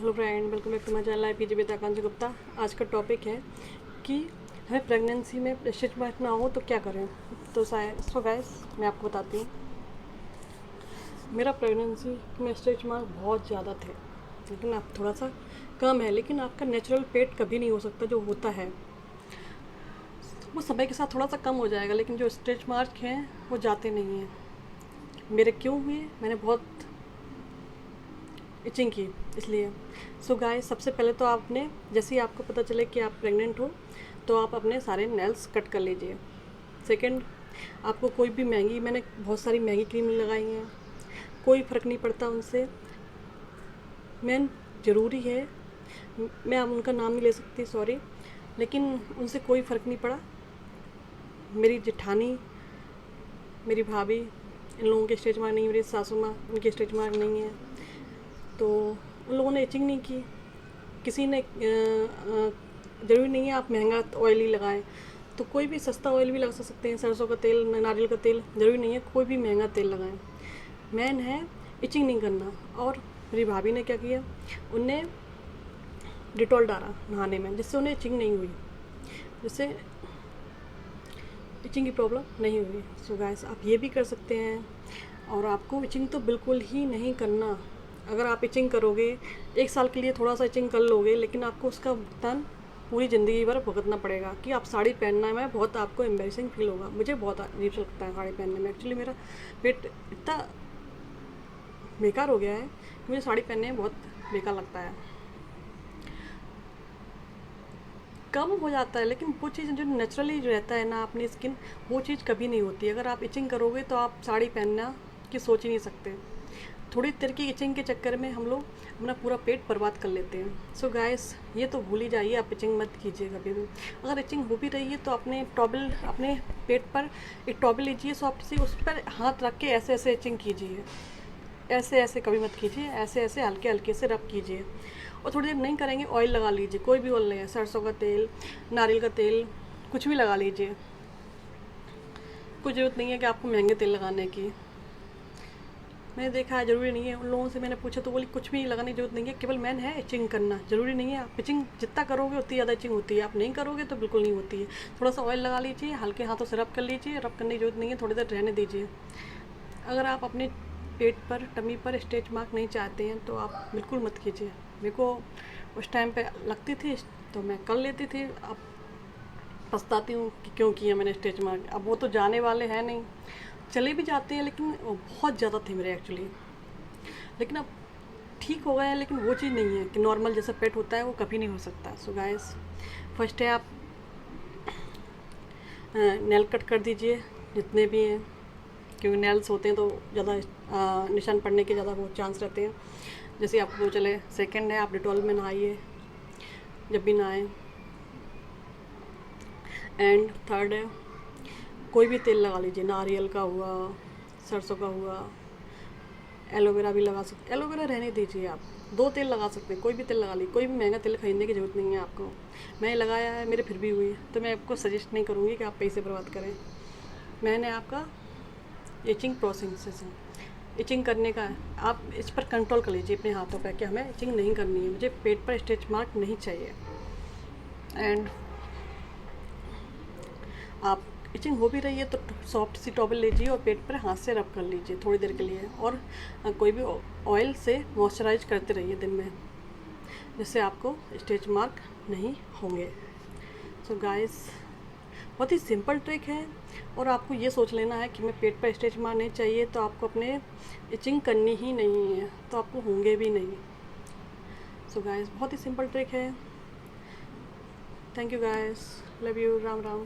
Hello friend, welcome back to my channel I PG with Akanksha Gupta. आज का topic है कि हमें प्रेगनेंसी में स्टिच मार्क ना हो तो क्या करें। तो गाइस मैं आपको बताती हूँ। मेरा प्रेगनेंसी में स्टिच मार्क बहुत ज़्यादा थे, लेकिन अब थोड़ा सा कम है। लेकिन आपका नेचुरल पेट कभी नहीं हो सकता। जो होता है वो समय के साथ थोड़ा सा कम हो जाएगा, लेकिन जो स्टिच मार्क हैं वो जाते नहीं हैं। मेरे क्यों हुए? मैंने बहुत इचिंग की, इसलिए। सो गाइस, सबसे पहले तो आपने, जैसे ही आपको पता चले कि आप प्रेग्नेंट हो, तो आप अपने सारे नेल्स कट कर लीजिए। सेकंड, आपको कोई भी मैंने बहुत सारी महंगी क्रीम लगाई हैं, कोई फ़र्क नहीं पड़ता उनसे। मेन ज़रूरी है, मैं अब उनका नाम नहीं ले सकती, सॉरी, लेकिन उनसे कोई फ़र्क नहीं पड़ा। मेरी जेठानी, मेरी भाभी, इन लोगों के स्टिच मार्क नहीं, मेरी सासू माँ, उनके स्टिच मार्क नहीं है। तो उन लोगों ने इचिंग नहीं की। किसी ने ज़रूरी नहीं है आप महंगा ऑयल ही लगाएं, तो कोई भी सस्ता ऑयल भी लगा सकते हैं। सरसों का तेल, नारियल का तेल, ज़रूरी नहीं है कोई भी महंगा तेल लगाएं। मेन है इचिंग नहीं करना। और मेरी भाभी ने क्या किया, उनने डिटॉल डाला नहाने में, जिससे उन्हें इचिंग नहीं हुई, जिससे इचिंग की प्रॉब्लम नहीं हुई। सो गाइस, आप ये भी कर सकते हैं। और आपको इचिंग तो बिल्कुल ही नहीं करना। अगर आप इचिंग करोगे, 1 साल के लिए थोड़ा सा इचिंग कर लोगे, लेकिन आपको उसका भुगतान पूरी ज़िंदगी भर भुगतना पड़ेगा। कि आप साड़ी पहनना में बहुत आपको एम्बेरसिंग फील होगा। मुझे बहुत अजीब लगता है साड़ी पहनने में। एक्चुअली मेरा पेट इतना बेकार हो गया है कि मुझे साड़ी पहनने में बहुत बेकार लगता है। कम हो जाता है, लेकिन वो चीज़ जो नेचुरली रहता है ना अपनी स्किन, वो चीज़ कभी नहीं होती। अगर आप इचिंग करोगे तो आप साड़ी पहनना की सोच ही नहीं सकते। थोड़ी देर की इचिंग के चक्कर में हम लोग अपना पूरा पेट बर्बाद कर लेते हैं। सो गाइस, ये तो भूल ही जाइए, आप इचिंग मत कीजिए कभी भी। अगर इचिंग हो भी रही है तो अपने टॉवल, अपने पेट पर एक टॉवल लीजिए सॉफ्ट सी, उस पर हाथ रख के ऐसे ऐसे इचिंग कीजिए। ऐसे ऐसे कभी मत कीजिए, ऐसे ऐसे हल्के हल्के से रब कीजिए। और थोड़ी देर नहीं करेंगे, ऑयल लगा लीजिए, कोई भी ऑयल है, सरसों का तेल, नारियल का तेल, कुछ भी लगा लीजिए। कोई ज़रूरत नहीं है कि आपको महंगे तेल लगाने की। मैंने देखा है, ज़रूरी नहीं है। उन लोगों से मैंने पूछा तो बोली कुछ भी लगाने की जरूरत नहीं है, केवल मैन है इचिंग करना। ज़रूरी नहीं है, आप इचिंग जितना करोगे उतनी ज़्यादा इचिंग होती है, आप नहीं करोगे तो बिल्कुल नहीं होती है। थोड़ा सा ऑयल लगा लीजिए, हल्के हाथों से रब कर लीजिए। रब करने की जरूरत नहीं है, थोड़ी देर रहने दीजिए। अगर आप अपने पेट पर, टमी पर स्ट्रेच मार्क नहीं चाहते हैं तो आप बिल्कुल मत कीजिए। मेरे को उस टाइम पे लगती थी तो मैं कर लेती थी। अब पछताती हूँ कि क्यों किया मैंने स्ट्रेच मार्क। अब वो तो जाने वाले हैं नहीं, चले भी जाते हैं, लेकिन वो बहुत ज़्यादा थे मेरे एक्चुअली। लेकिन अब ठीक हो गए हैं, लेकिन वो चीज़ नहीं है कि नॉर्मल जैसा पेट होता है वो कभी नहीं हो सकता। सो गाइस, फर्स्ट है आप नेल कट कर दीजिए जितने भी हैं, क्योंकि नेल्स होते हैं तो ज़्यादा निशान पड़ने के ज़्यादा वो चांस रहते हैं, जैसे आपको चले। सेकंड है आप डिटॉल में नहाइए जब भी नहाएं। एंड थर्ड है कोई भी तेल लगा लीजिए, नारियल का हुआ, सरसों का हुआ, एलोवेरा भी लगा सकते। एलोवेरा रहने दीजिए, आप 2 तेल लगा सकते हैं, कोई भी तेल लगा लीजिए। कोई भी महंगा तेल खरीदने की ज़रूरत नहीं है आपको। मैंने लगाया है, मेरे फिर भी हुई, तो मैं आपको सजेस्ट नहीं करूँगी कि आप पैसे बर्बाद करें। मैंने आपका इचिंग प्रोसेस है, इचिंग करने का है, आप इस पर कंट्रोल कर लीजिए अपने हाथों पर कि हमें इचिंग नहीं करनी है, मुझे पेट पर स्ट्रेच मार्क नहीं चाहिए। एंड आप इचिंग हो भी रही है तो सॉफ्ट सी टॉवल लीजिए और पेट पर हाथ से रब कर लीजिए थोड़ी देर के लिए। और कोई भी ऑयल से मॉइस्चराइज करते रहिए दिन में, जिससे आपको स्ट्रेच मार्क नहीं होंगे। सो गाइस, बहुत ही सिंपल ट्रिक है। और आपको ये सोच लेना है कि मैं पेट पर स्ट्रेच मार्क नहीं चाहिए, तो आपको अपने इचिंग करनी ही नहीं है, तो आपको होंगे भी नहीं। सो गाइस, बहुत ही सिंपल ट्रिक है। Thank you guys, love you, Ram Ram.